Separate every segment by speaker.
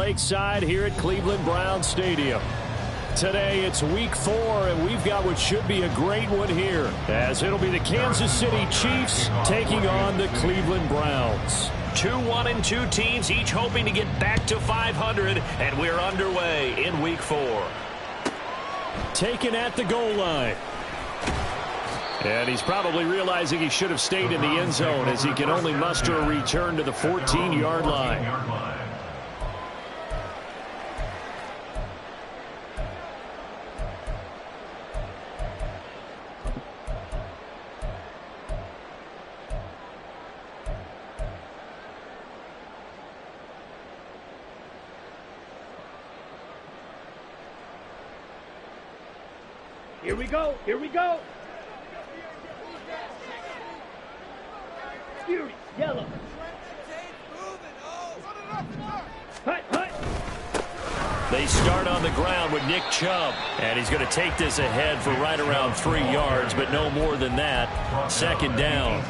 Speaker 1: Lakeside here at Cleveland Browns Stadium. Today it's week 4, and we've got what should be a great one here, as it'll be the Kansas City Chiefs taking on the Cleveland Browns.
Speaker 2: 2-1-2 teams, each hoping to get back to 500, and we're underway in week 4.
Speaker 1: Taken at the goal line. And he's probably realizing he should have stayed in the end zone, as he can only muster a return to the 14-yard line.
Speaker 3: Here we go. Here we go. Fury, yellow. Hut, hut.
Speaker 1: They start on the ground with Nick Chubb, and he's going to take this ahead for right around 3 yards, but no more than that. Second down.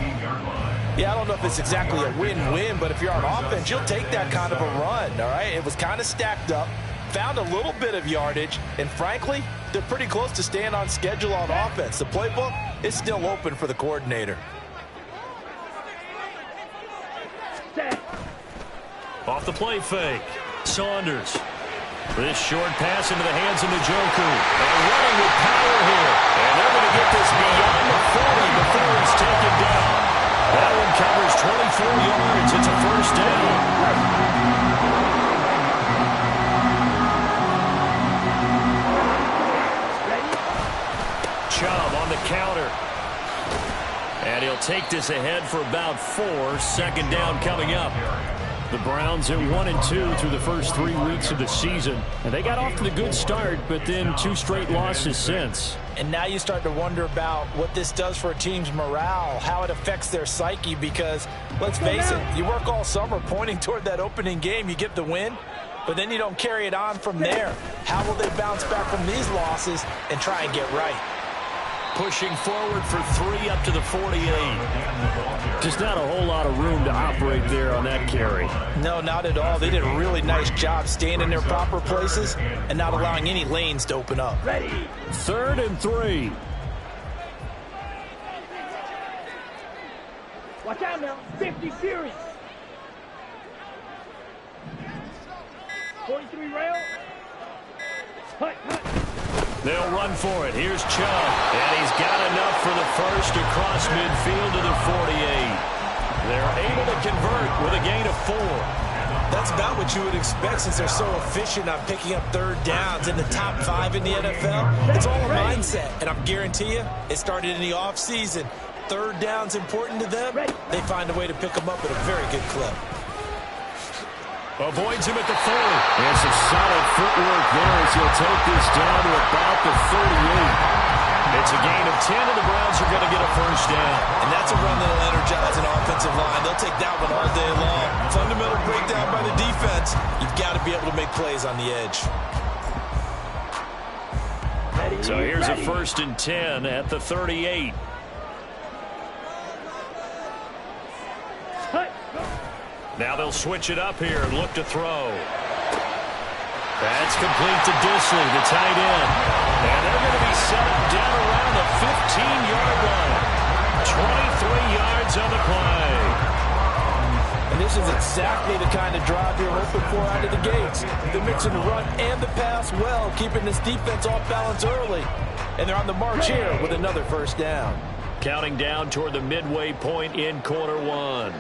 Speaker 4: Yeah, I don't know if it's exactly a win-win, but if you're on offense, you'll take that kind of a run, all right? It was kind of stacked up, found a little bit of yardage, and frankly, they're pretty close to staying on schedule on offense. The playbook is still open for the coordinator.
Speaker 1: Off the play fake, Saunders. This short pass into the hands of Njoku. And running with power here. And they're going to get this beyond the 40 before he's taken down. That one covers 24 yards. It's a first down. Chubb on the counter. And he'll take this ahead for about 4. Second down coming up. The Browns at 1-2 through the first 3 weeks of the season. And they got off to the good start, but then 2 straight losses since.
Speaker 4: And now you start to wonder about what this does for a team's morale, how it affects their psyche, because, let's face it, you work all summer pointing toward that opening game, you get the win, but then you don't carry it on from there. How will they bounce back from these losses and try and get right?
Speaker 1: Pushing forward for 3 up to the 48. Just not a whole lot of room to operate there on that carry.
Speaker 4: No, not at all. They did a really nice job staying in their proper places and not allowing any lanes to open up.
Speaker 3: Ready.
Speaker 1: 3rd and 3.
Speaker 3: Watch out now. 50 Fury. 43 rail. Hut, hut.
Speaker 1: They'll run for it. Here's Chubb. And he's got enough for the first across midfield to the 48. They're able to convert with a gain of 4.
Speaker 4: That's about what you would expect since they're so efficient on picking up 3rd downs in the top 5 in the NFL. It's all a mindset, and I'm guarantee you it started in the offseason. 3rd down's important to them. They find a way to pick them up at a very good clip.
Speaker 1: Avoids him at the 40. And some solid footwork there as he'll take this down to about the 38. It's a gain of 10, and the Browns are going to get a first down.
Speaker 4: And that's a run that'll energize an offensive line. They'll take that one all day long. Fundamental breakdown by the defense. You've got to be able to make plays on the edge.
Speaker 1: So here's a 1st and 10 at the 38. Now they'll switch it up here and look to throw. That's complete to Disley, the tight end. And they're going to be set up down around the 15-yard line. 23 yards on the play.
Speaker 4: And this is exactly the kind of drive you're hoping for out of the gates. They're mixing the run and the pass well, keeping this defense off balance early. And they're on the march here with another first down.
Speaker 1: Counting down toward the midway point in quarter 1.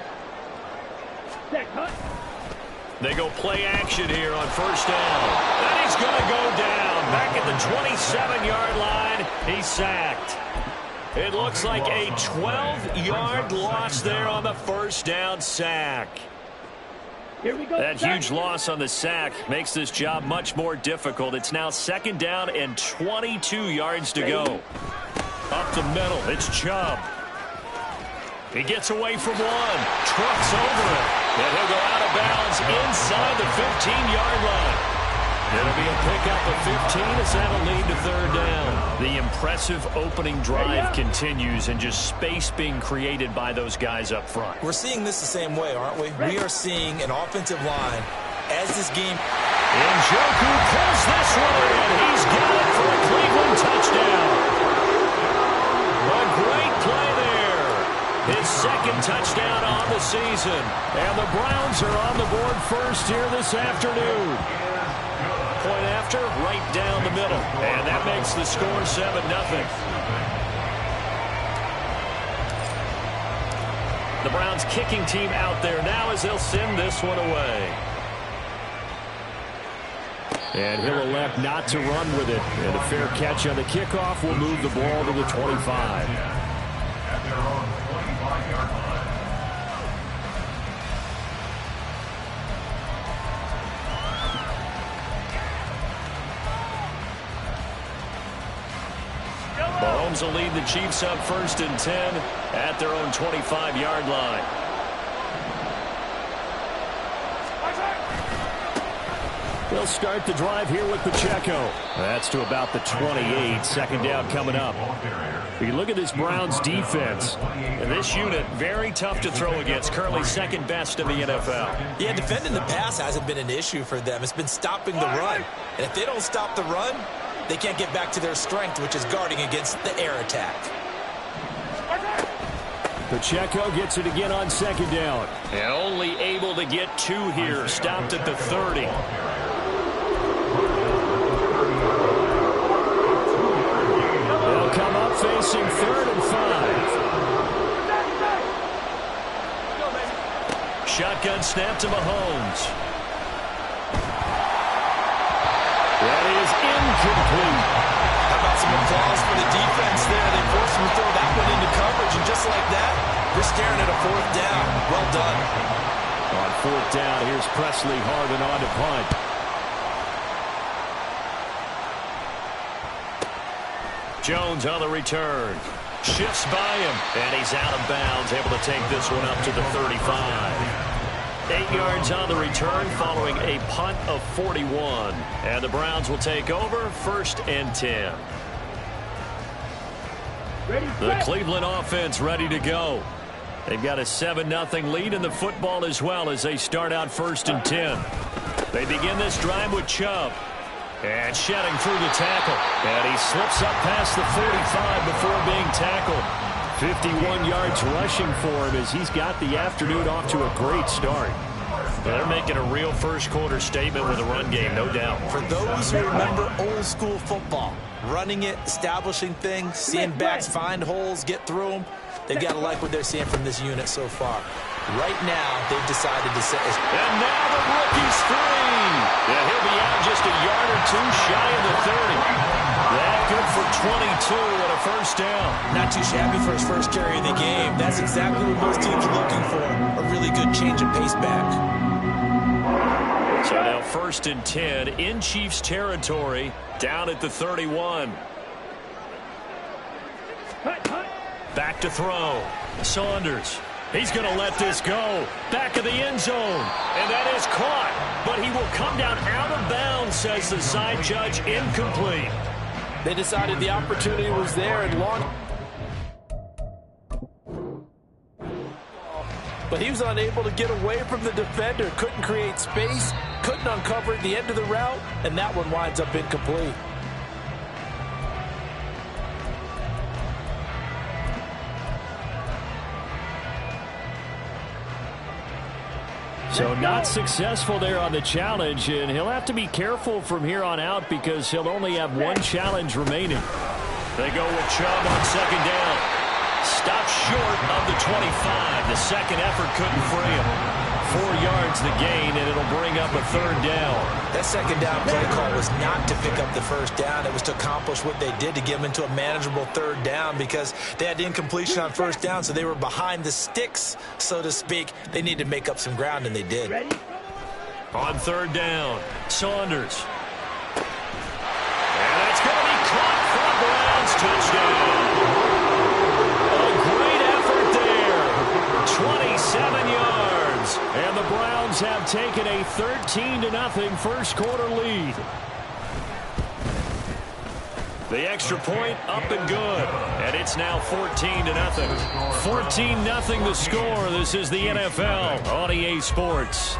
Speaker 1: They go play action here on first down. And he's going to go down. Back at the 27-yard line. He's sacked. It looks like a 12-yard loss there on the first down sack.
Speaker 3: Here we go.
Speaker 1: That huge loss on the sack makes this job much more difficult. It's now 2nd down and 22 yards to go. Up the middle, it's Chubb. He gets away from one, trucks over it, and he'll go out of bounds inside the 15-yard line. It'll be a pickup of 15 as that'll lead to 3rd down. The impressive opening drive continues, and just space being created by those guys up front.
Speaker 4: We're seeing this the same way, aren't we? We are seeing an offensive line as this game
Speaker 1: Njoku pulls this one in. He's got it for a Cleveland touchdown. A great play there. His second touchdown on the season. And the Browns are on the board first here this afternoon. Point after, right down the middle. And that makes the score 7-0. The Browns kicking team out there now as they'll send this one away. And he'll elect not to run with it. And a fair catch on the kickoff will move the ball to the 25. Mahomes will lead the Chiefs up 1st and 10 at their own 25-yard line. They'll start the drive here with Pacheco. That's to about the 28. Second down coming up. You look at this Browns defense. And this unit, very tough to throw against. Currently second best in the NFL.
Speaker 4: Yeah, defending the pass hasn't been an issue for them. It's been stopping the run. And if they don't stop the run, they can't get back to their strength, which is guarding against the air attack.
Speaker 1: Pacheco gets it again on second down. And only able to get 2 here. Stopped at the 30. They'll come up facing 3rd and 5. Shotgun snap to Mahomes. That is incomplete.
Speaker 4: How about some applause for the defense there? They forced him to throw that one into coverage, and just like that, we're staring at a 4th down. Well done.
Speaker 1: On 4th down, here's Presley Harvin on to punt. Jones on the return. Shifts by him, and he's out of bounds, able to take this one up to the 35. 8 yards on the return following a punt of 41. And the Browns will take over 1st and 10. The Cleveland offense ready to go. They've got a 7-0 lead in the football as well as they start out 1st and 10. They begin this drive with Chubb. And shedding through the tackle. And he slips up past the 45 before being tackled. 51 yards rushing for him as he's got the afternoon off to a great start. They're making a real first-quarter statement with a run game, no doubt.
Speaker 4: For those who remember old-school football, running it, establishing things, seeing backs find holes, get through them, they've got to like what they're seeing from this unit so far. Right now, they've decided to set.
Speaker 1: And now the rookie's free. Yeah, he'll be out just a yard or 2 shy of the 30. That good for 22 and a 1st down.
Speaker 4: Not too shabby for his first carry of the game. That's exactly what most teams are looking for. A really good change of pace back.
Speaker 1: So now 1st and 10 in Chiefs territory, down at the 31. Back to throw. Saunders. He's going to let this go. Back of the end zone. And that is caught. But he will come down out of bounds, says the side judge. Incomplete.
Speaker 4: They decided the opportunity was there and long. But he was unable to get away from the defender. Couldn't create space. Couldn't uncover the end of the route. And that one winds up incomplete.
Speaker 1: So not successful there on the challenge, and he'll have to be careful from here on out because he'll only have 1 challenge remaining. They go with Chubb on second down. Stopped short of the 25. The second effort couldn't free him. 4 yards the gain, and it'll bring up a 3rd down.
Speaker 4: That second down play call was not to pick up the 1st down. It was to accomplish what they did to get them into a manageable 3rd down because they had incompletion on 1st down, so they were behind the sticks, so to speak. They needed to make up some ground, and they did.
Speaker 1: On 3rd down, Saunders. And it's going to be caught for a Browns touchdown. A great effort there. 27 yards. And the Browns have taken a 13-0 first-quarter lead. The extra point up and good. And it's now 14-0. 14-0 the score. This is the NFL on EA Sports.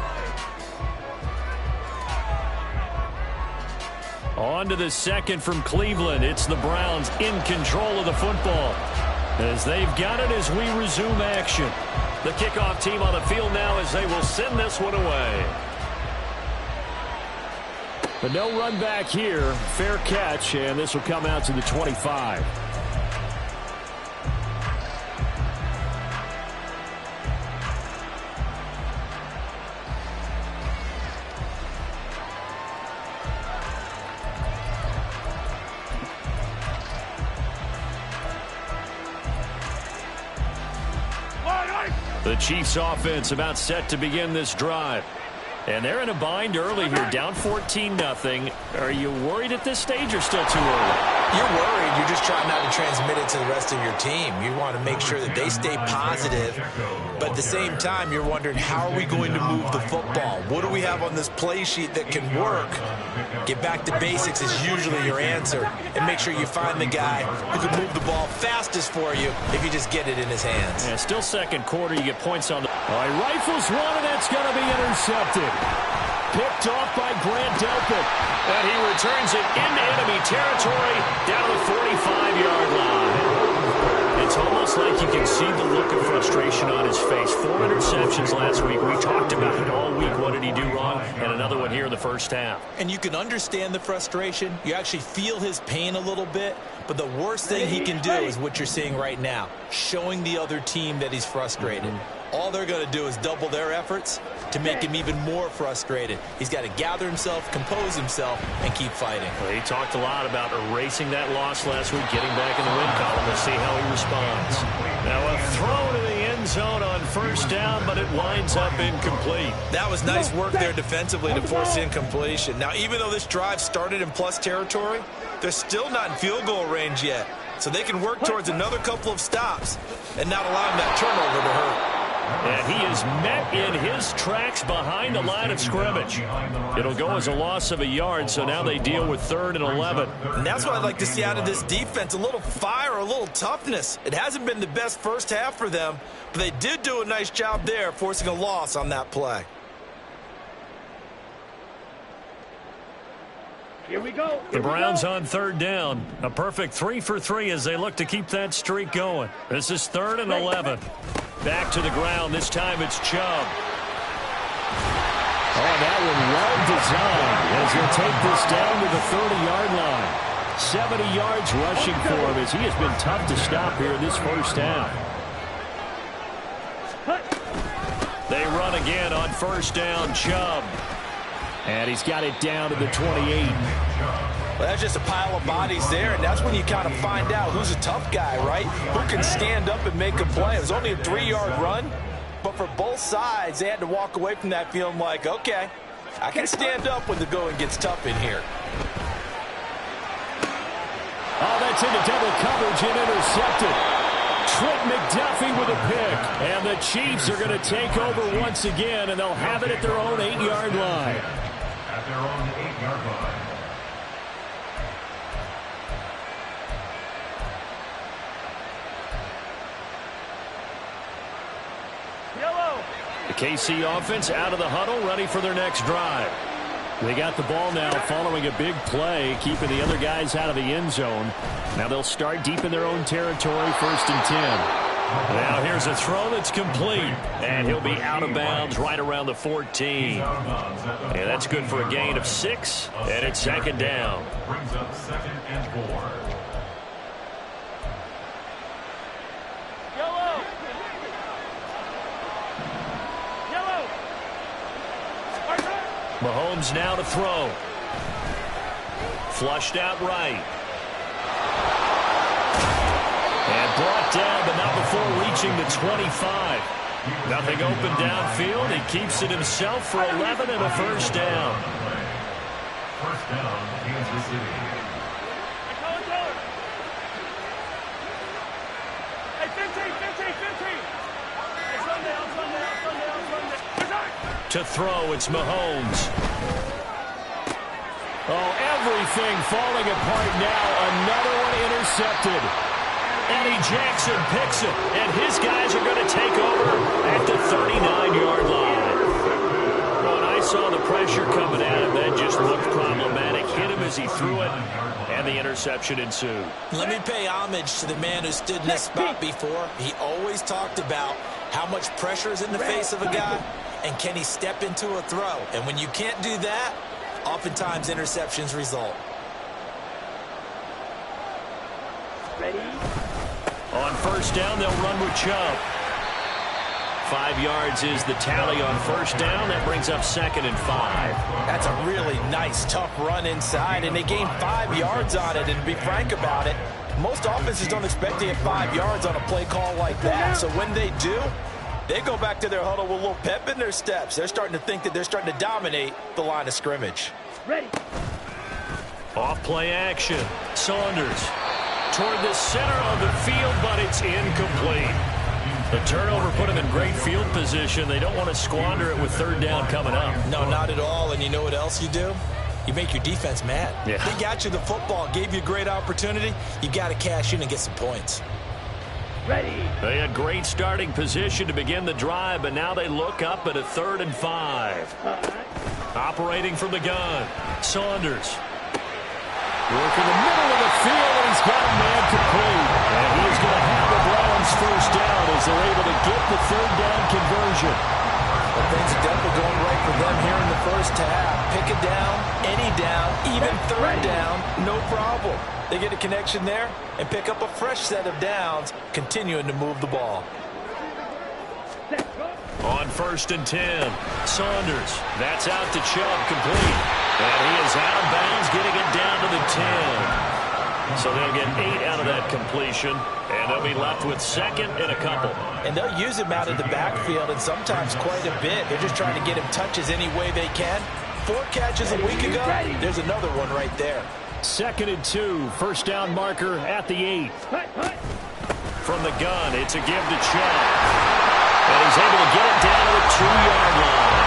Speaker 1: On to the second from Cleveland. It's the Browns in control of the football, as they've got it as we resume action. The kickoff team on the field now as they will send this one away. But no run back here. Fair catch, and this will come out to the 25. The Chiefs offense about set to begin this drive. And they're in a bind early here, down 14-0. Are you worried at this stage or still too early?
Speaker 4: You're worried. You're just trying not to transmit it to the rest of your team. You want to make sure that they stay positive. But at the same time, you're wondering, how are we going to move the football? What do we have on this play sheet that can work? Get back to basics is usually your answer. And make sure you find the guy who can move the ball fastest for you if you just get it in his hands.
Speaker 1: Yeah, still second quarter. You get points on the... All right, rifles one, and that's going to be intercepted. Picked off by Grant Delpit. And he returns it into enemy territory down to the 45-yard line. It's almost like you can see the look of frustration on his face. 4 interceptions last week. We talked about it all week. What did he do wrong? And another one here in the first half.
Speaker 4: And you can understand the frustration. You actually feel his pain a little bit. But the worst thing he can do is what you're seeing right now, showing the other team that he's frustrated. All they're going to do is double their efforts to make him even more frustrated. He's got to gather himself, compose himself, and keep fighting.
Speaker 1: Well, he talked a lot about erasing that loss last week, getting back in the win column. We'll see how he responds. Now a throw to the end zone on first down, but it winds up incomplete.
Speaker 4: That was nice work there defensively to force incompletion. Now, even though this drive started in plus territory, they're still not in field goal range yet. So they can work towards another couple of stops and not allowing that turnover to hurt.
Speaker 1: And he is met in his tracks behind the line of scrimmage. It'll go as a loss of a yard, so now they deal with 3rd and 11.
Speaker 4: And that's what I'd like to see out of this defense, a little fire, a little toughness. It hasn't been the best first half for them, but they did do a nice job there, forcing a loss on that play.
Speaker 3: Here we go.
Speaker 1: The Browns on 3rd down. A perfect 3 for 3 as they look to keep that streak going. This is 3rd and 11. Back to the ground. This time it's Chubb. Oh, that one well designed as he'll take this down to the 30-yard line. 70 yards rushing for him as he has been tough to stop here in this first half. They run again on first down. Chubb. And he's got it down to the 28.
Speaker 4: Well, that's just a pile of bodies there, and that's when you kind of find out who's a tough guy, right? Who can stand up and make a play. It was only a 3-yard run, but for both sides, they had to walk away from that feeling like, okay, I can stand up when the going gets tough in here.
Speaker 1: Oh, that's into double coverage and intercepted. Trent McDuffie with a pick. And the Chiefs are going to take over once again, and they'll have it at their own 8-yard line.
Speaker 5: At their own 8-yard line.
Speaker 1: The KC offense out of the huddle, ready for their next drive. They got the ball now following a big play, keeping the other guys out of the end zone. Now they'll start deep in their own territory, 1st and 10. Now here's a throw that's complete, and he'll be out of bounds right around the 14. And that's good for a gain of 6, and it's 2nd down.
Speaker 5: Brings up 2nd and 4.
Speaker 1: Mahomes now to throw. Flushed out right. And brought down, but not before reaching the 25. Nothing open downfield. He keeps it himself for 11 and a first down.
Speaker 5: First down, Kansas City.
Speaker 1: To throw, it's Mahomes. Oh, everything falling apart now. Another one intercepted. Eddie Jackson picks it, and his guys are going to take over at the 39-yard line. When I saw the pressure coming at him, that just looked problematic. Hit him as he threw it, and the interception ensued.
Speaker 4: Let me pay homage to the man who stood in this spot before. He always talked about how much pressure is in the face of a guy, and can he step into a throw. And when you can't do that, oftentimes interceptions result.
Speaker 3: Ready?
Speaker 1: On first down, they'll run with Chubb. 5 yards is the tally on first down. That brings up 2nd and 5.
Speaker 4: That's a really nice, tough run inside, and they gained 5 yards on it. And to be frank about it, most offenses don't expect to get 5 yards on a play call like that. So when they do, they go back to their huddle with a little pep in their steps. They're starting to think that they're starting to dominate the line of scrimmage.
Speaker 3: Ready?
Speaker 1: Off play action. Saunders toward the center of the field, but it's incomplete. The turnover put them in great field position. They don't want to squander it with 3rd down coming up.
Speaker 4: No, not at all. And you know what else you do? You make your defense mad.
Speaker 1: Yeah.
Speaker 4: They got you the football, gave you a great opportunity. You got to cash in and get some points.
Speaker 3: Ready?
Speaker 1: They had great starting position to begin the drive, but now they look up at a 3rd and 5. Operating from the gun, Saunders. Working the middle of the field, and he's got a man complete. And he's going to have the Browns first down as they're able to get the 3rd down conversion.
Speaker 4: Well, things are definitely going right for them here in the first half. Pick it down, any down, even 3rd down, no problem. They get a connection there and pick up a fresh set of downs, continuing to move the ball.
Speaker 1: On 1st and 10, Saunders. That's out to Chubb, complete. And he is out of bounds, getting it down to the 10. So they'll get 8 out of that completion, and they'll be left with 2nd and a couple.
Speaker 4: And they'll use him out of the backfield, and sometimes quite a bit. They're just trying to get him touches any way they can. 4 catches a week ago, there's another one right there.
Speaker 1: 2nd and 2, first down marker at the 8. From the gun, it's a give to Chubb. And he's able to get it down to the 2-yard line.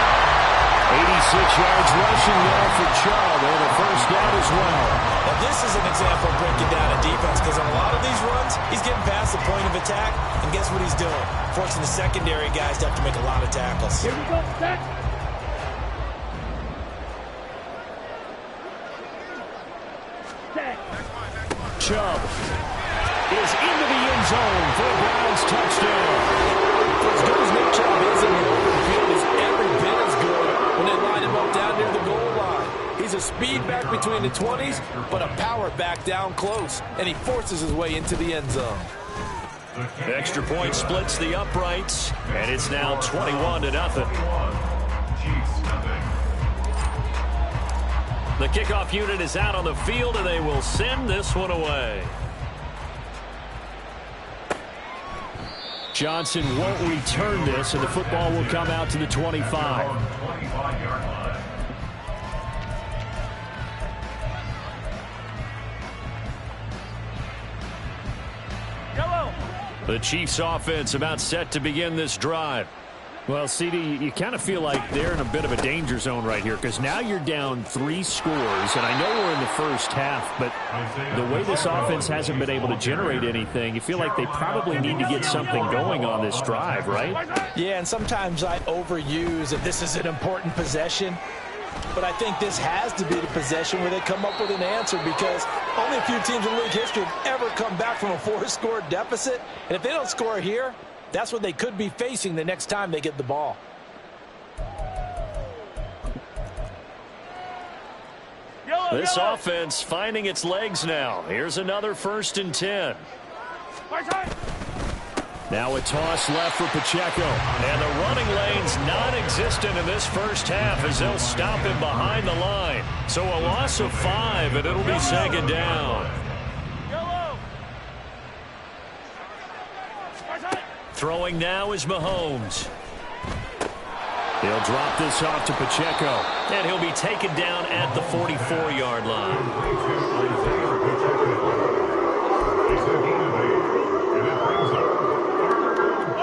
Speaker 1: 86 yards rushing there for Chubb, and a first down as well.
Speaker 4: Now this is an example of breaking down a defense, because on a lot of these runs, he's getting past the point of attack, and guess what he's doing? Forcing the secondary guys to have to make a lot of tackles.
Speaker 3: Here we go, set. Set.
Speaker 1: Chubb is into the end zone for a Browns touchdown.
Speaker 4: For as good as Nick Chubb is in the open field, is every bit as good when they line him up down near the goal line. He's a speed back between the 20s, but a power back down close, and he forces his way into the end zone.
Speaker 1: The extra point splits the uprights, and it's now 21-0. The kickoff unit is out on the field, and they will send this one away. Johnson won't return this, and the football will come out to the 25. The Chiefs offense about set to begin this drive. Well, CD, you kind of feel like they're in a bit of a danger zone right here, because now you're down 3 scores, and I know we're in the first half, but the way this offense hasn't been able to generate anything, you feel like they probably need to get something going on this drive, right?
Speaker 4: Yeah, and sometimes I overuse that this is an important possession, but I think this has to be the possession where they come up with an answer, because only a few teams in league history have ever come back from a 4-score deficit, and if they don't score here, that's what they could be facing the next time they get the ball.
Speaker 1: This offense finding its legs now. Here's another 1st and 10. Now a toss left for Pacheco. And the running lane's non-existent in this first half as they'll stop him behind the line. So a loss of 5, and it'll be 2nd down. Throwing now is Mahomes. He'll drop this off to Pacheco, and he'll be taken down at the 44-yard line.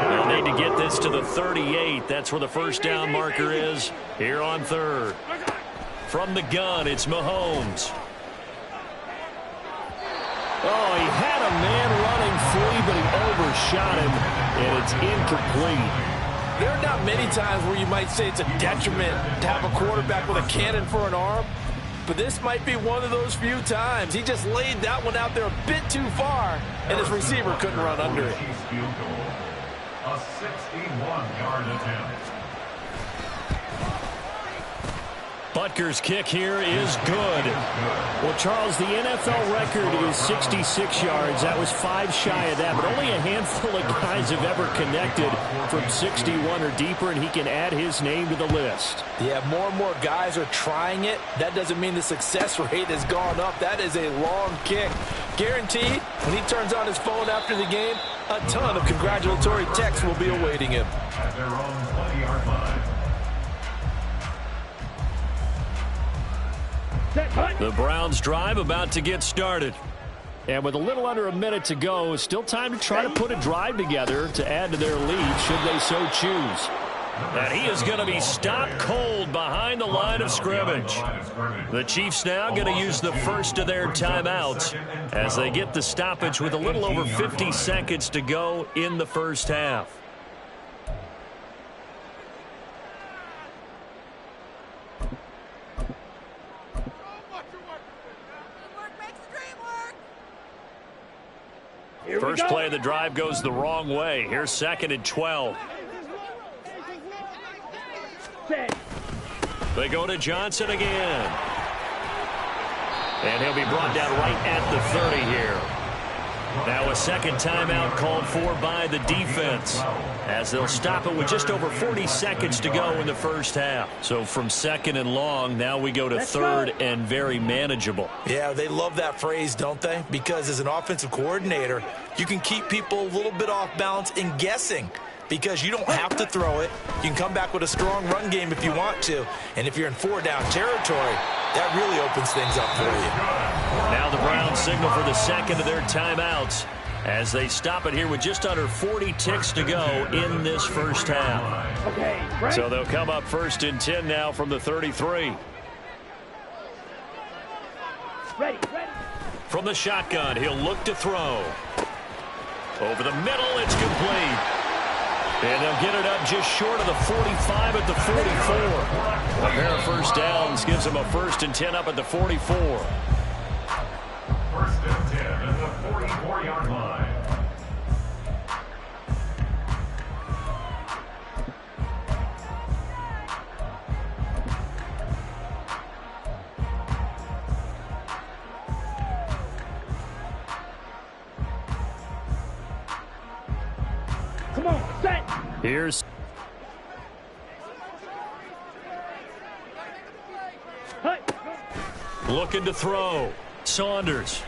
Speaker 1: They'll need to get this to the 38. That's where the first down marker is here on 3rd. From the gun, it's Mahomes. Oh, he had a man running free, but he overshot him, and it's incomplete.
Speaker 4: There are not many times where you might say it's a detriment to have a quarterback with a cannon for an arm, but this might be one of those few times. He just laid that one out there a bit too far, and his receiver couldn't run under it.
Speaker 5: Field goal. A 61-yard attempt.
Speaker 1: Butker's kick here is good. Well, Charles, the NFL record is 66 yards. That was 5 shy of that, but only a handful of guys have ever connected from 61 or deeper, and he can add his name to the list.
Speaker 4: Yeah, more and more guys are trying it. That doesn't mean the success rate has gone up. That is a long kick. Guaranteed, when he turns on his phone after the game, a ton of congratulatory texts will be awaiting him.
Speaker 5: At their own 20-yard line.
Speaker 1: The Browns drive about to get started. And with a little under a minute to go, still time to try to put a drive together to add to their lead should they so choose. And he is going to be stopped cold behind the line of scrimmage. The Chiefs now going to use the first of their timeouts as they get the stoppage with a little over 50 seconds to go in the first half. First play of the drive goes the wrong way. Here's 2nd and 12. They go to Johnson again. And he'll be brought down right at the 30 here. Now a second timeout called for by the defense as they'll stop it with just over 40 seconds to go in the first half. So from 2nd and long, now we go to 3rd and very manageable.
Speaker 4: Yeah, they love that phrase, don't they? Because as an offensive coordinator, you can keep people a little bit off balance and guessing. Because you don't have to throw it. You can come back with a strong run game if you want to. And if you're in 4-down territory, that really opens things up for you.
Speaker 1: Now the Browns signal for the second of their timeouts as they stop it here with just under 40 ticks to go in this first half.
Speaker 3: Okay, right.
Speaker 1: So they'll come up 1st and 10 now from the 33.
Speaker 3: Ready.
Speaker 1: From the shotgun, he'll look to throw. Over the middle, it's complete. And they'll get it up just short of the 45 at the 44. A pair of first downs gives them a 1st and 10 up at the 44.
Speaker 5: 1st and 10 at the 44-yard line.
Speaker 3: Come on, set.
Speaker 1: Here's looking to throw. Saunders.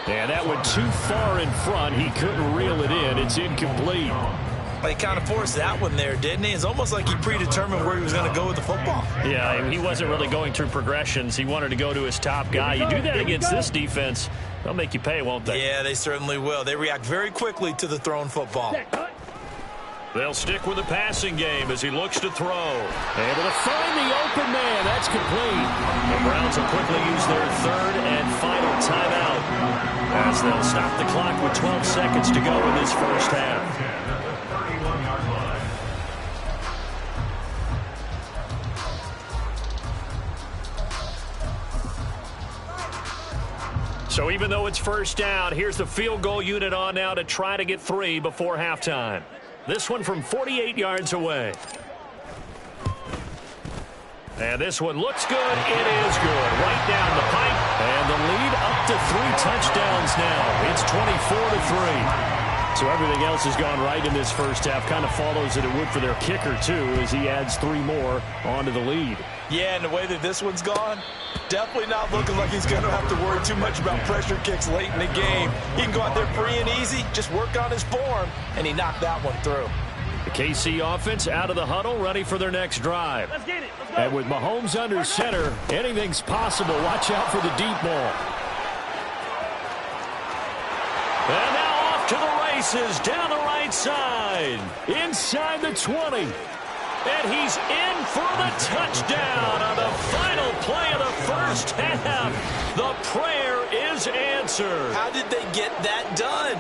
Speaker 1: And that went too far in front. He couldn't reel it in. It's incomplete.
Speaker 4: Well, he kind of forced that one there, didn't he? It's almost like he predetermined where he was going to go with the football.
Speaker 1: Yeah, he wasn't really going through progressions. He wanted to go to his top guy. You do that against this defense, they'll make you pay, won't they?
Speaker 4: Yeah, they certainly will. They react very quickly to the thrown football.
Speaker 1: They'll stick with the passing game as he looks to throw. Able to find the open man. That's complete. The Browns will quickly use their 3rd and final timeout as they'll stop the clock with 12 seconds to go in this first half.
Speaker 5: 31-yard line.
Speaker 1: So even though it's first down, here's the field goal unit on now to try to get 3 before halftime. This one from 48 yards away. And this one looks good. It is good. Right down the pipe. And the lead up to 3 touchdowns now. It's 24-3. So everything else has gone right in this first half. Kind of follows that it would for their kicker, too, as he adds 3 more onto the lead.
Speaker 4: Yeah, and the way that this one's gone, definitely not looking like he's going to have to worry too much about pressure kicks late in the game. He can go out there free and easy, just work on his form, and he knocked that one through.
Speaker 1: The KC offense out of the huddle, ready for their next drive.
Speaker 3: Let's get it. Let's go.
Speaker 1: And with Mahomes under center, anything's possible. Watch out for the deep ball. And now off to the races, down the right side, inside the 20. And he's in for the touchdown on the final play of the first half. The prayer is answered.
Speaker 4: How did they get that done?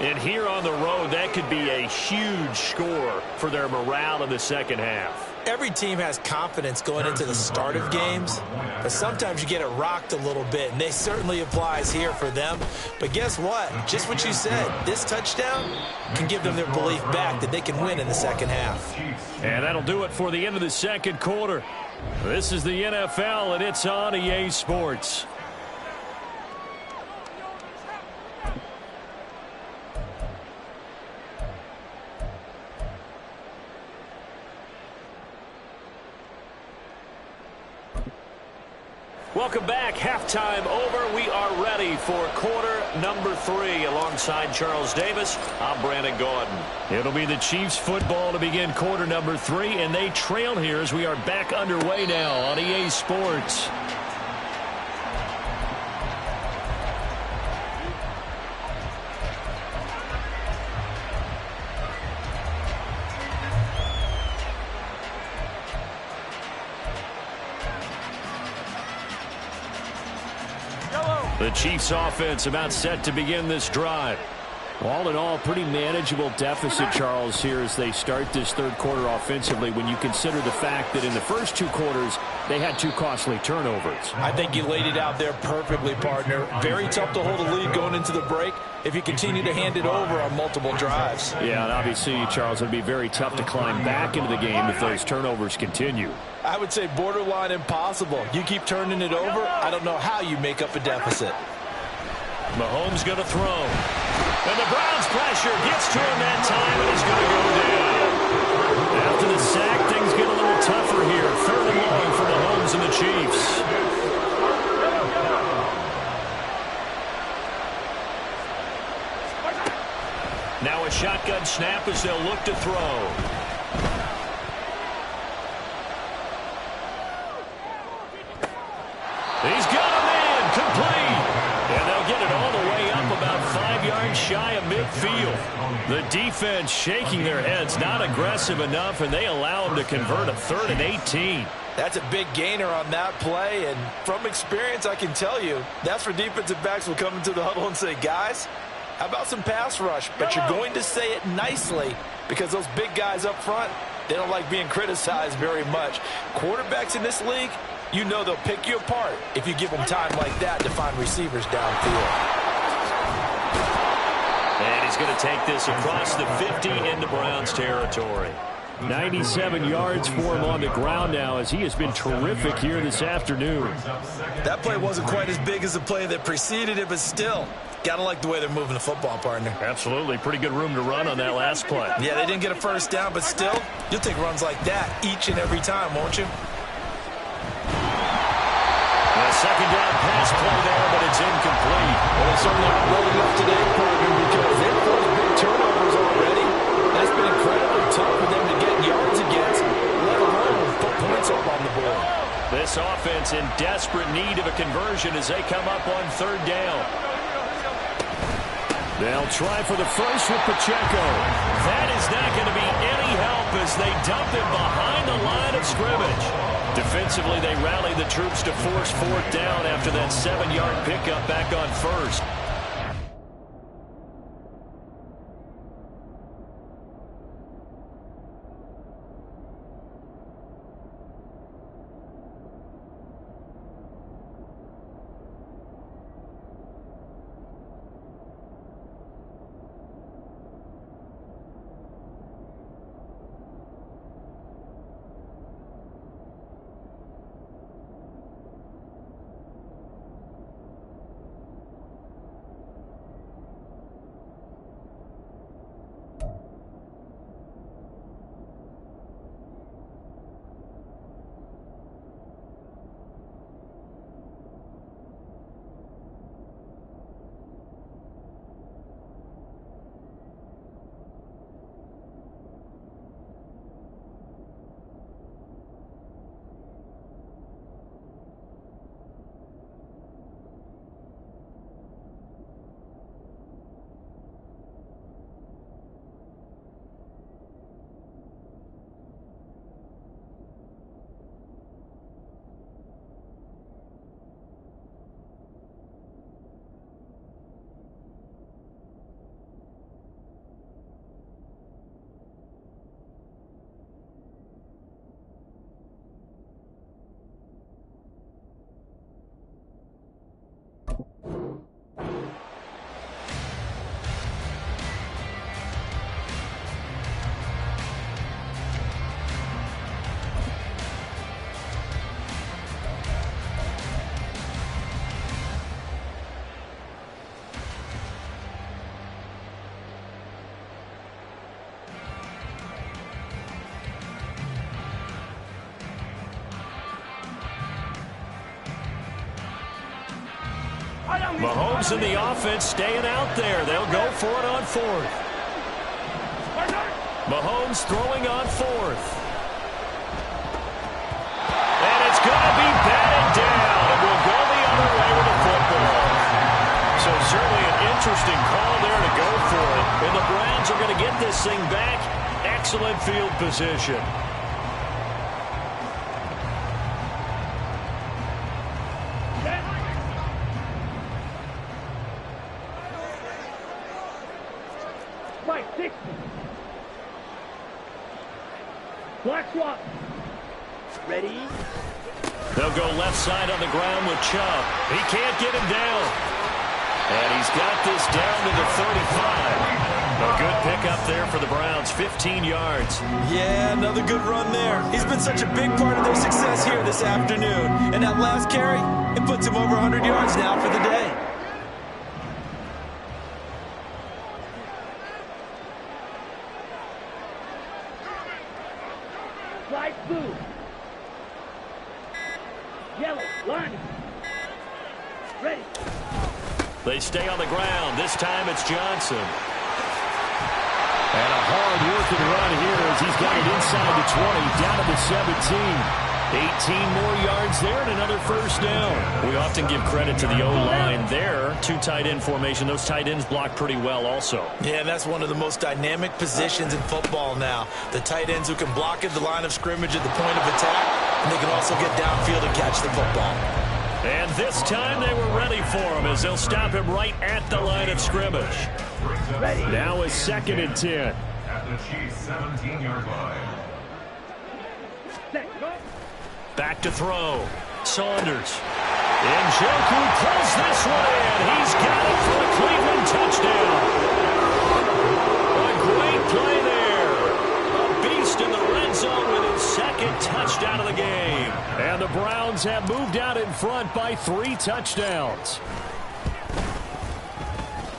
Speaker 1: And here on the road, that could be a huge score for their morale in the second half.
Speaker 4: Every team has confidence going into the start of games, but sometimes you get it rocked a little bit, and they certainly applies here for them. But guess what? Just what you said, this touchdown can give them their belief back that they can win in the second half.
Speaker 1: And that'll do it for the end of the second quarter. This is the NFL, and it's on EA Sports. Welcome back. Halftime over. We are ready for quarter number 3. Alongside Charles Davis, I'm Brandon Gordon. It'll be the Chiefs football to begin quarter number 3, and they trail here as we are back underway now on EA Sports. The Chiefs offense about set to begin this drive. All in all, pretty manageable deficit, Charles, here as they start this third quarter offensively when you consider the fact that in the first 2 quarters, they had 2 costly turnovers.
Speaker 4: I think you laid it out there perfectly, partner. Very tough to hold a lead going into the break if you continue to hand it over on multiple drives.
Speaker 1: Yeah, and obviously, Charles, it would be very tough to climb back into the game if those turnovers continue.
Speaker 4: I would say borderline impossible. You keep turning it over, I don't know how you make up a deficit.
Speaker 1: Mahomes going to throw. And the Browns pressure gets to him that time, and he's going to go down. After the sack, things get a little tougher here. 3rd and long for Mahomes and the Chiefs. Now a shotgun snap as they'll look to throw. He's got a man complete. And they'll get it all the way up about 5 yards shy of midfield. The defense shaking their heads, not aggressive enough, and they allow them to convert a 3rd and 18.
Speaker 4: That's a big gainer on that play, and from experience, I can tell you, that's where defensive backs will come into the huddle and say, guys, how about some pass rush? But you're going to say it nicely because those big guys up front, they don't like being criticized very much. Quarterbacks in this league, you know they'll pick you apart if you give them time like that to find receivers downfield.
Speaker 1: And he's going to take this across the 50 into Browns territory. 97 yards for him on the ground now as he has been terrific here this afternoon.
Speaker 4: That play wasn't quite as big as the play that preceded it, but still, gotta like the way they're moving the football, partner.
Speaker 1: Absolutely. Pretty good room to run on that last play.
Speaker 4: Yeah, they didn't get a first down, but still, you'll take runs like that each and every time, won't you?
Speaker 1: A second down pass play there, but it's incomplete.
Speaker 4: Well, they certainly aren't rolling up today, partner, because they've thrown big turnovers already. That's been incredibly tough for them to get yards against, let alone put points up on the board.
Speaker 1: This offense in desperate need of a conversion as they come up on 3rd down. They'll try for the first with Pacheco. That is not going to be any help as they dump him behind the line of scrimmage. Defensively, they rally the troops to force 4th down after that 7-yard pickup back on 1st. Mahomes in the offense staying out there. They'll go for it on fourth. Mahomes throwing on fourth. And it's going to be batted down. And we'll go the other way with the football. So certainly an interesting call there to go for it. And the Browns are going to get this thing back. Excellent field position.
Speaker 3: Black swap. Ready?
Speaker 1: They'll go left side on the ground with Chubb. He can't get him down. And he's got this down to the 35. A good pickup there for the Browns, 15 yards.
Speaker 4: Yeah, another good run there. He's been such a big part of their success here this afternoon. And that last carry, it puts him over 100 yards now for the day.
Speaker 3: Fly blue. Yellow, line. Ready.
Speaker 1: They stay on the ground. This time it's Johnson. And a hard-working run here as he's got it inside the 20, down to the 17. 18 more yards there and another first down. We often give credit to the O-line there. Two tight end formation. Those tight ends block pretty well also.
Speaker 4: Yeah, and that's one of the most dynamic positions in football now. The tight ends who can block at the line of scrimmage at the point of attack, and they can also get downfield and catch the football.
Speaker 1: And this time they were ready for him as they'll stop him right at the line of scrimmage. Now is 2nd and 10.
Speaker 5: At the Chiefs' 17-yard line.
Speaker 1: Back to throw. Saunders. Njoku pulls this one in. He's got it for a Cleveland touchdown. A great play there. A beast in the red zone with his 2nd touchdown of the game. And the Browns have moved out in front by 3 touchdowns.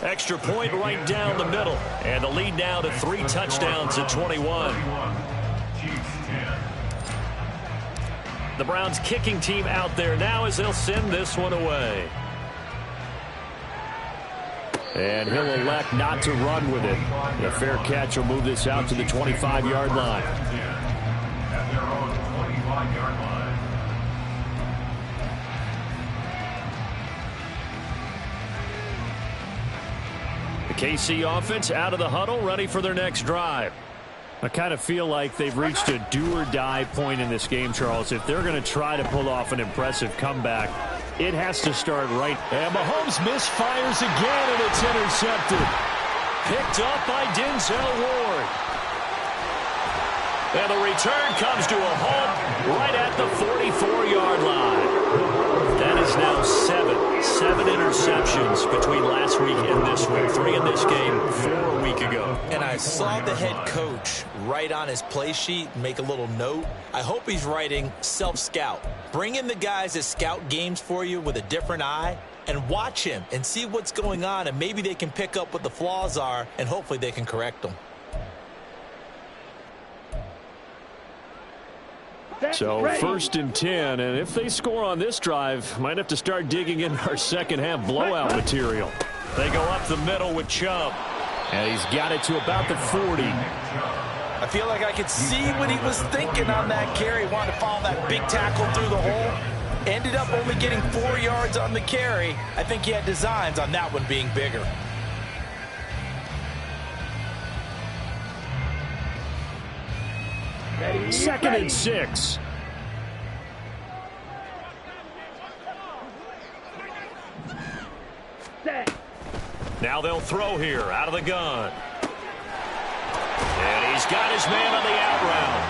Speaker 1: Extra point right down the middle. And the lead now to 3 touchdowns at 21. The Browns kicking team out there now as they'll send this one away. And he'll elect not to run with it. A fair catch will move this out to the 25-yard line.
Speaker 5: At their own 25-yard line.
Speaker 1: The KC offense out of the huddle, ready for their next drive. I kind of feel like they've reached a do-or-die point in this game, Charles. If they're going to try to pull off an impressive comeback, it has to start right. And Mahomes misfires again, and it's intercepted. Picked up by Denzel Ward. And the return comes to a halt right at the 44-yard line. That is now 7 interceptions between last week and this week. 3 in this game, 4 a week ago.
Speaker 4: And I saw the head coach write on his play sheet, make a little note. I hope he's writing self-scout. Bring in the guys that scout games for you with a different eye and watch him and see what's going on, and maybe they can pick up what the flaws are, and hopefully they can correct them.
Speaker 1: So 1st and 10, and if they score on this drive, might have to start digging in our second half blowout material. They go up the middle with Chubb, and he's got it to about the 40.
Speaker 4: I feel like I could see what he was thinking on that carry. Wanted to follow that big tackle through the hole. Ended up only getting 4 yards on the carry. I think he had designs on that one being bigger.
Speaker 3: Ready,
Speaker 1: 2nd and 6.
Speaker 3: Set.
Speaker 1: Now they'll throw here out of the gun. And he's got his man on the out route.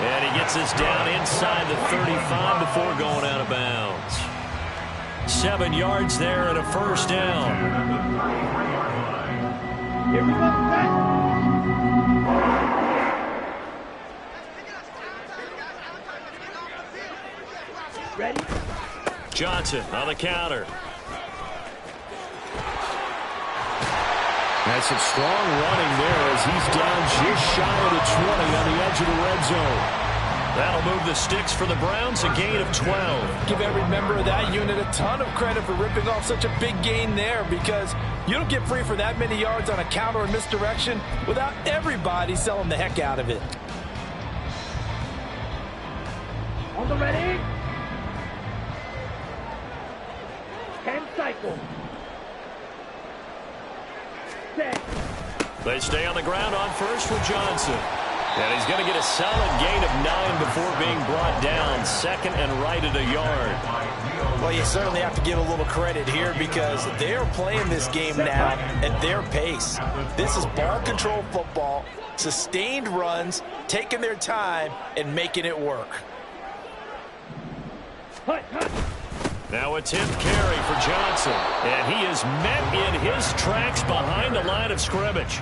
Speaker 1: And he gets this down inside the 35 before going out of bounds. 7 yards there and a first down.
Speaker 3: Here we go, set. Ready?
Speaker 1: Johnson on the counter.
Speaker 2: That's some strong running there as he's down just shy of the 20 on the edge of the red zone.
Speaker 1: That'll move the sticks for the Browns, a gain of 12.
Speaker 4: Give every member of that unit a ton of credit for ripping off such a big gain there, because you don't get free for that many yards on a counter or misdirection without everybody selling the heck out of it.
Speaker 3: On the ready? 10 cycles. Set.
Speaker 1: They stay on the ground on first with Johnson. And he's going to get a solid gain of 9 before being brought down. Second and right at a yard.
Speaker 4: Well, you certainly have to give a little credit here because they're playing this game now at their pace. This is ball control football, sustained runs, taking their time, and making it work.
Speaker 3: Hut, hut.
Speaker 1: Now a 10th carry for Johnson. And he is met in his tracks behind the line of scrimmage.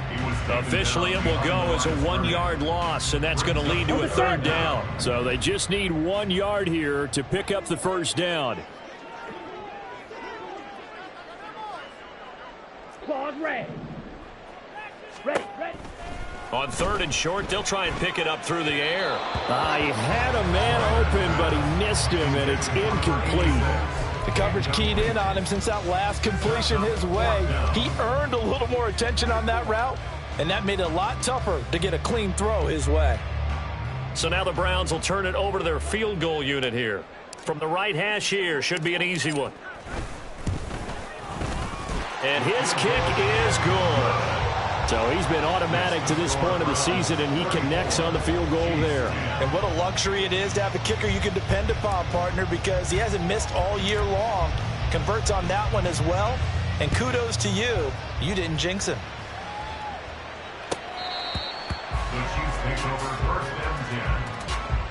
Speaker 1: Officially, it will go as a 1-yard loss, and that's going to lead to a third down.
Speaker 2: So they just need 1 yard here to pick up the first down.
Speaker 3: Claws ready. Ready, ready.
Speaker 1: On third and short, they'll try and pick it up through the air.
Speaker 2: He had a man open, but he missed him, and it's incomplete.
Speaker 4: The coverage keyed in on him since that last completion his way. He earned a little more attention on that route, and that made it a lot tougher to get a clean throw his way.
Speaker 1: So now the Browns will turn it over to their field goal unit here. From the right hash here, should be an easy one. And his kick is good.
Speaker 2: So he's been automatic to this point of the season, and he connects on the field goal there.
Speaker 4: And what a luxury it is to have a kicker you can depend upon, partner, because he hasn't missed all year long. Converts on that one as well. And kudos to you. You didn't jinx him.
Speaker 5: The Chiefs take over first and 10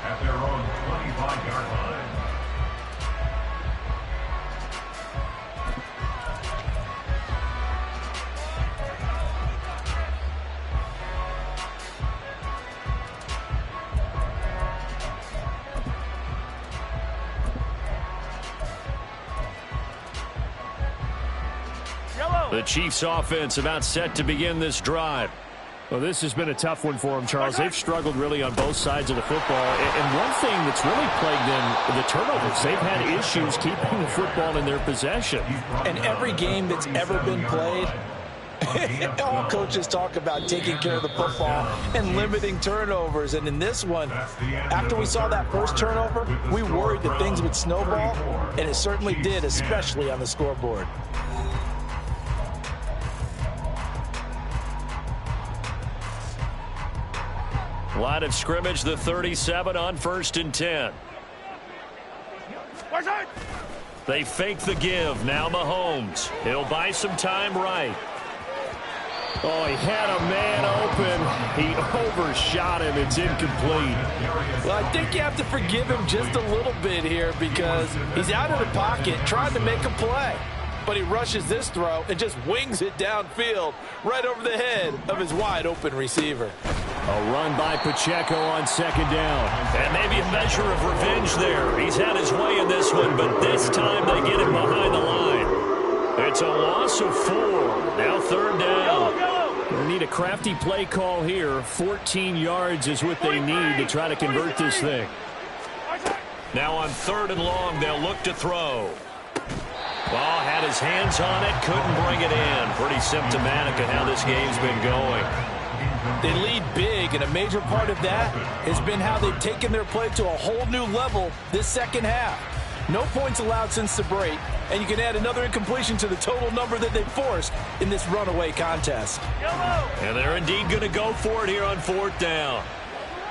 Speaker 5: at their own 25-yard line.
Speaker 1: The Chiefs offense about set to begin this drive.
Speaker 2: Well, this has been a tough one for them, Charles. They've struggled really on both sides of the football. And one thing that's really plagued them, the turnovers. They've had issues keeping the football in their possession.
Speaker 4: And every game that's ever been played, all coaches talk about taking care of the football and limiting turnovers. And in this one, after we saw that first turnover, we worried that things would snowball, and it certainly did, especially on the scoreboard.
Speaker 1: Line of scrimmage, the 37 on first and 10. They fake the give. Now Mahomes. He'll buy some time right.
Speaker 2: Oh, he had a man open. He overshot him. It's incomplete.
Speaker 4: Well, I think you have to forgive him just a little bit here because he's out of the pocket trying to make a play. But he rushes this throw and just wings it downfield right over the head of his wide-open receiver.
Speaker 2: A run by Pacheco on second down.
Speaker 1: And maybe a measure of revenge there. He's had his way in this one, but this time they get him behind the line. It's a loss of 4. Now third down.
Speaker 2: They need a crafty play call here. 14 yards is what they need to try to convert this thing.
Speaker 1: Now on third and long, they'll look to throw. Ball had his hands on it, couldn't bring it in. Pretty symptomatic of how this game's been going.
Speaker 4: They lead big, and a major part of that has been how they've taken their play to a whole new level this second half. No points allowed since the break, and you can add another incompletion to the total number that they've forced in this runaway contest.
Speaker 1: And they're indeed going to go for it here on fourth down.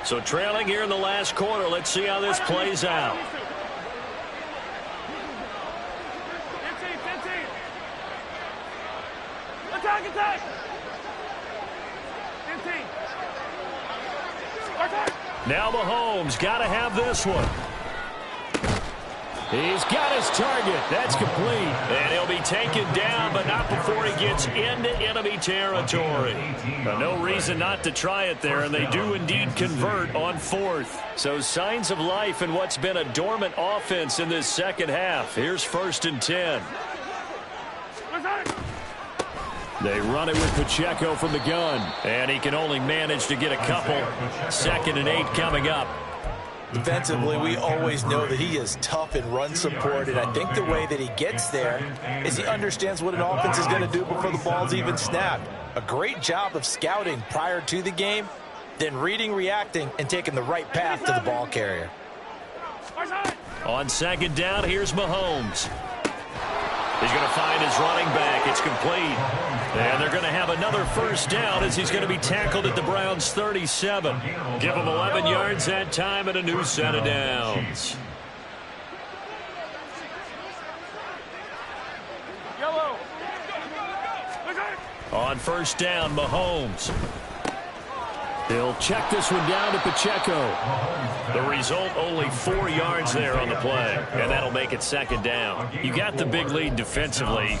Speaker 1: So trailing here in the last quarter, let's see how this plays out.
Speaker 3: Attack!
Speaker 1: Now Mahomes got to have this one.
Speaker 2: He's got his target. That's complete.
Speaker 1: And he'll be taken down, but not before he gets into enemy territory. No reason not to try it there, and they do indeed convert on 4th. So signs of life in what's been a dormant offense in this second half. Here's 1st and 10.
Speaker 2: They run it with Pacheco from the gun.
Speaker 1: And he can only manage to get a couple. 2nd and 8 coming up.
Speaker 4: Defensively, we always know that he is tough in run support, and I think the way that he gets there is he understands what an offense is going to do before the ball's even snapped. A great job of scouting prior to the game, then reading, reacting, and taking the right path to the ball carrier.
Speaker 1: On 2nd down, here's Mahomes. He's going to find his running back. It's complete. And they're going to have another 1st down as he's going to be tackled at the Browns' 37. Give him 11 yards that time and a new set of downs. On 1st down, Mahomes.
Speaker 2: They'll check this one down to Pacheco.
Speaker 1: The result, only 4 yards there on the play, and that'll make it 2nd down. You got the big lead defensively,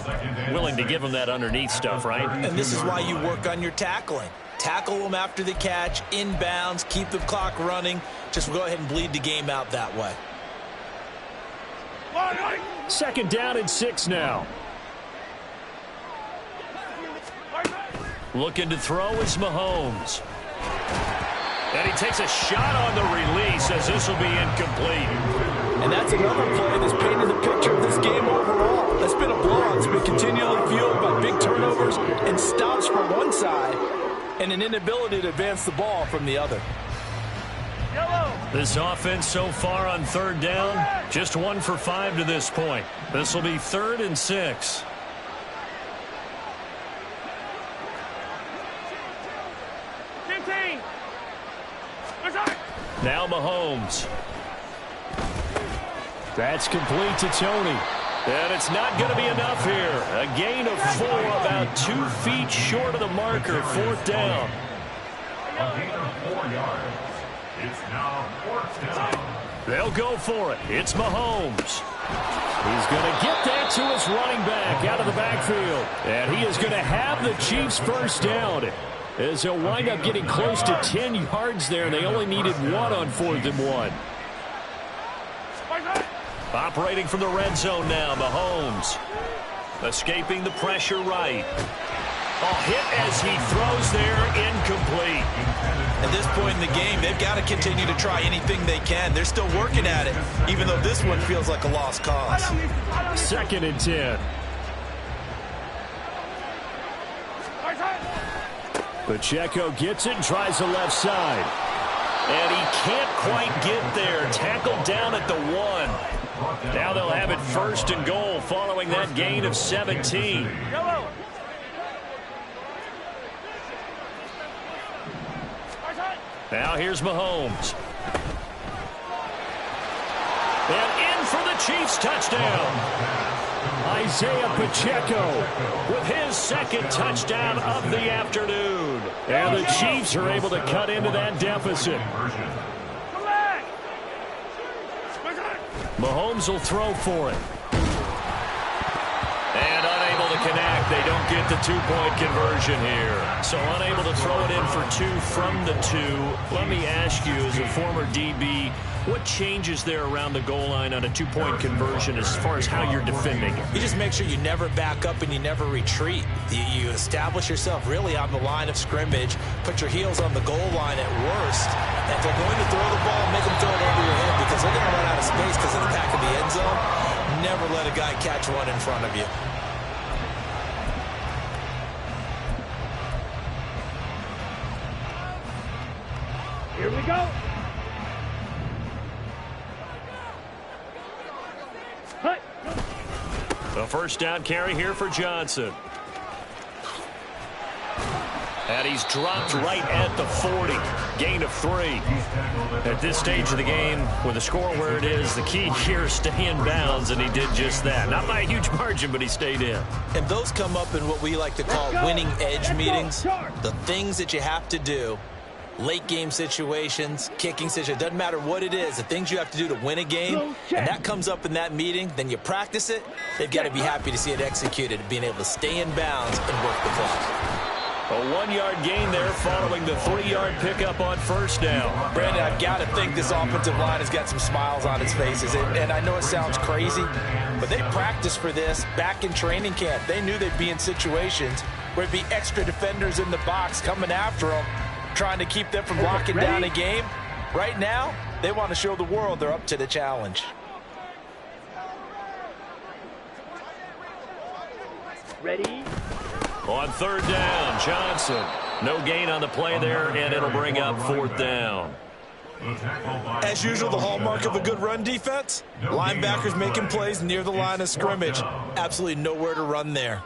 Speaker 1: willing to give them that underneath stuff, right?
Speaker 4: And this is why you work on your tackling. Tackle them after the catch, inbounds, keep the clock running. Just go ahead and bleed the game out that way.
Speaker 2: 2nd down and 6 now.
Speaker 1: Looking to throw is Mahomes. And he takes a shot on the release as this will be incomplete.
Speaker 4: And that's another play that's painted the picture of this game overall. That's been a blowout. It's been continually fueled by big turnovers and stops from one side and an inability to advance the ball from the other.
Speaker 1: This offense so far on 3rd down, just 1 for 5 to this point. This will be 3rd and 6. Now Mahomes.
Speaker 2: That's complete to Tony.
Speaker 1: And it's not going to be enough here. A gain of 4, about 2 feet short of the marker. 4th down.
Speaker 5: A gain of 4 yards. It's now 4th down.
Speaker 1: They'll go for it. It's Mahomes.
Speaker 2: He's going to get that to his running back out of the backfield. And he is going to have the Chiefs' 1st down. As he'll wind up getting close to 10 yards there. They only needed 1 on 4th and 1.
Speaker 1: Operating from the red zone now, Mahomes. Escaping the pressure right. A hit as he throws there, incomplete.
Speaker 4: At this point in the game, they've got to continue to try anything they can. They're still working at it, even though this one feels like a lost cause.
Speaker 2: 2nd and 10. Pacheco gets it and tries the left side.
Speaker 1: And he can't quite get there. Tackled down at the 1. Now they'll have it 1st and goal following that gain of 17. Now here's Mahomes. And in for the Chiefs touchdown.
Speaker 2: Isaiah Pacheco
Speaker 1: with his 2nd touchdown of the afternoon.
Speaker 2: And the Chiefs are able to cut into that deficit.
Speaker 1: Mahomes will throw for it. And unable to connect. They don't get the 2-point conversion here. So unable to throw it in for 2 from the 2. Let me ask you, as a former DB, what changes there around the goal line on a 2-point conversion as far as how you're defending it?
Speaker 4: You just make sure you never back up and you never retreat. You establish yourself really on the line of scrimmage, put your heels on the goal line at worst. And if they're going to throw the ball, make them throw it over your head because they're going to run out of space because of the back of the end zone. Never let a guy catch one in front of you.
Speaker 3: Here we go.
Speaker 1: The 1st down carry here for Johnson. And he's dropped right at the 40. Gain of 3. At this stage of the game, with the score where it is, the key here is stay in bounds, and he did just that. Not by a huge margin, but he stayed in.
Speaker 4: And those come up in what we like to call winning edge meetings. The things that you have to do late game situations, kicking situations, doesn't matter what it is, the things you have to do to win a game, and that comes up in that meeting, then you practice it, they've got to be happy to see it executed, being able to stay in bounds and work the clock.
Speaker 1: A 1-yard gain there following the 3-yard pickup on first down.
Speaker 4: Brandon, I've got to think this offensive line has got some smiles on its faces. And I know it sounds crazy, but they practiced for this back in training camp. They knew they'd be in situations where there'd be extra defenders in the box coming after them, trying to keep them from locking down a game. Right now, they want to show the world they're up to the challenge.
Speaker 3: Ready?
Speaker 1: On third down, Johnson. No gain on the play there, and it'll bring up fourth down.
Speaker 4: As usual, the hallmark of a good run defense, linebackers making plays near the line of scrimmage. Absolutely nowhere to run there.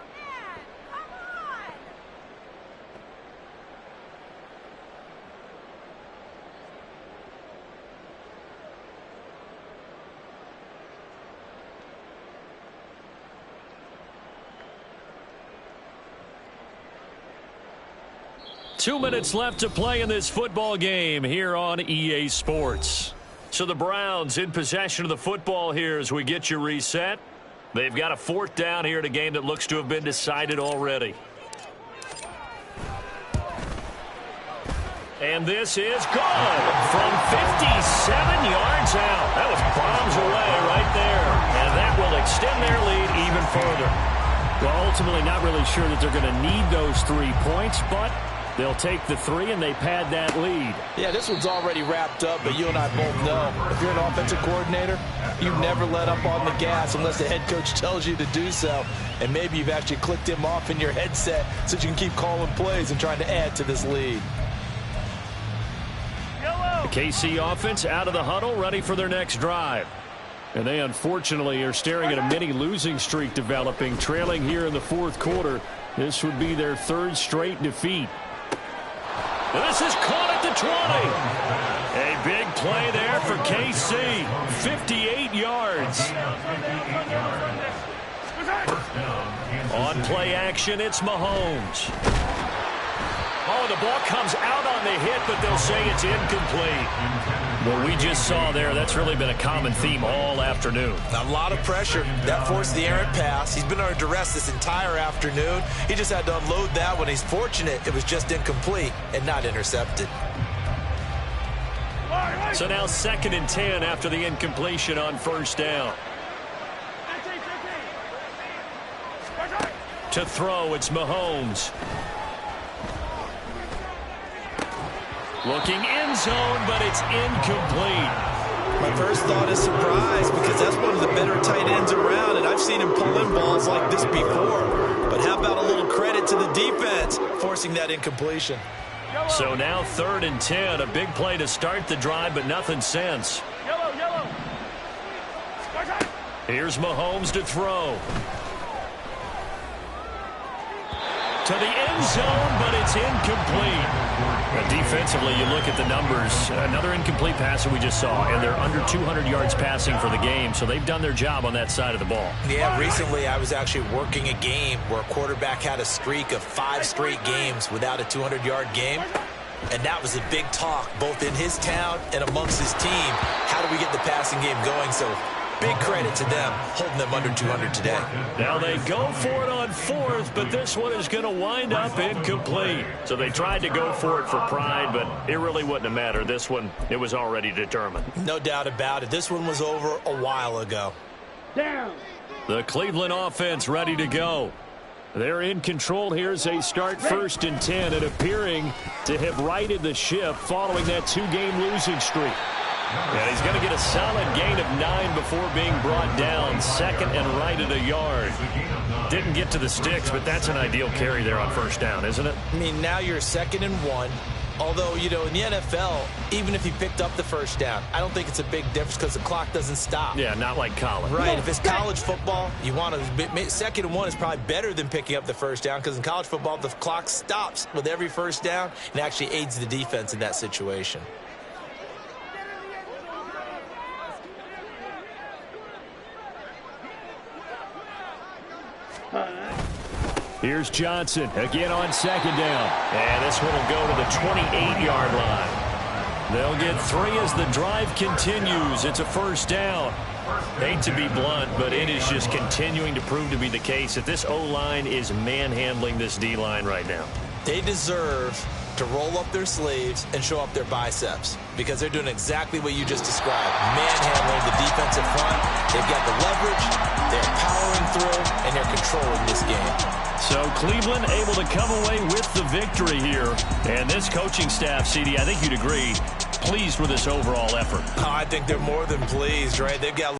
Speaker 1: Two minutes left to play in this football game here on EA Sports. So the Browns in possession of the football here as we get you reset. They've got a fourth down here in a game that looks to have been decided already. And this is good from 57 yards out. That was bombs away right there. And that will extend their lead even further.
Speaker 2: Well, ultimately not really sure that they're going to need those 3 points, but they'll take the 3 and they pad that lead.
Speaker 4: Yeah, this one's already wrapped up, but you and I both know if you're an offensive coordinator, you never let up on the gas unless the head coach tells you to do so. And maybe you've actually clicked him off in your headset so that you can keep calling plays and trying to add to this lead.
Speaker 1: The KC offense out of the huddle, ready for their next drive.
Speaker 2: And they unfortunately are staring at a mini losing streak developing, trailing here in the fourth quarter. This would be their 3rd straight defeat.
Speaker 1: And this is caught at the 20. A big play there for KC. 58 yards. On play action, it's Mahomes. Oh, the ball comes out on the hit, but they'll say it's incomplete. What we just saw there, that's really been a common theme all afternoon.
Speaker 4: A lot of pressure. That forced the errant pass. He's been under duress this entire afternoon. He just had to unload that one. He's fortunate it was just incomplete and not intercepted.
Speaker 1: So now 2nd and 10 after the incompletion on first down. To throw, it's Mahomes. Looking end zone, but it's incomplete.
Speaker 4: My first thought is surprise because that's one of the better tight ends around, and I've seen him pull in balls like this before. But how about a little credit to the defense forcing that incompletion?
Speaker 1: So now 3rd and 10, a big play to start the drive, but nothing since. Here's Mahomes to throw. To the end zone, but it's incomplete. Defensively, you look at the numbers. Another incomplete pass that we just saw, and they're under 200 yards passing for the game, so they've done their job on that side of the ball.
Speaker 4: Yeah, recently I was actually working a game where a quarterback had a streak of 5 straight games without a 200-yard game, and that was a big talk both in his town and amongst his team. How do we get the passing game going? So big credit to them holding them under 200 today.
Speaker 1: Now they go for it on 4th, but this one is going to wind up incomplete. So they tried to go for it for pride, but it really wouldn't have mattered. This one, it was already determined.
Speaker 4: No doubt about it. This one was over a while ago.
Speaker 3: Down.
Speaker 1: The Cleveland offense ready to go.
Speaker 2: They're in control here as they start 1st and 10 and appearing to have righted the ship following that 2-game losing streak.
Speaker 1: And he's going to get a solid gain of 9 before being brought down. 2nd and right at a yard. Didn't get to the sticks, but that's an ideal carry there on first down, isn't it?
Speaker 4: I mean, now you're 2nd and 1. Although, you know, in the NFL, even if he picked up the first down, I don't think it's a big difference because the clock doesn't stop.
Speaker 1: Yeah, not like college.
Speaker 4: Right. If it's college football, you want to 2nd and 1 is probably better than picking up the first down because in college football, the clock stops with every first down and actually aids the defense in that situation.
Speaker 2: Here's Johnson again on second down.
Speaker 1: And this one will go to the 28-yard line. They'll get 3 as the drive continues. It's a first down. Hate to be blunt, but it is just continuing to prove to be the case that this O-line is manhandling this D-line right now.
Speaker 4: They deserve to roll up their sleeves and show up their biceps because they're doing exactly what you just described. Manhandling the defensive front. They've got the leverage, they're powering through, and they're controlling this game.
Speaker 1: So Cleveland able to come away with the victory here. And this coaching staff, CD, I think you'd agree, pleased with this overall effort.
Speaker 4: I think they're more than pleased, right? They've got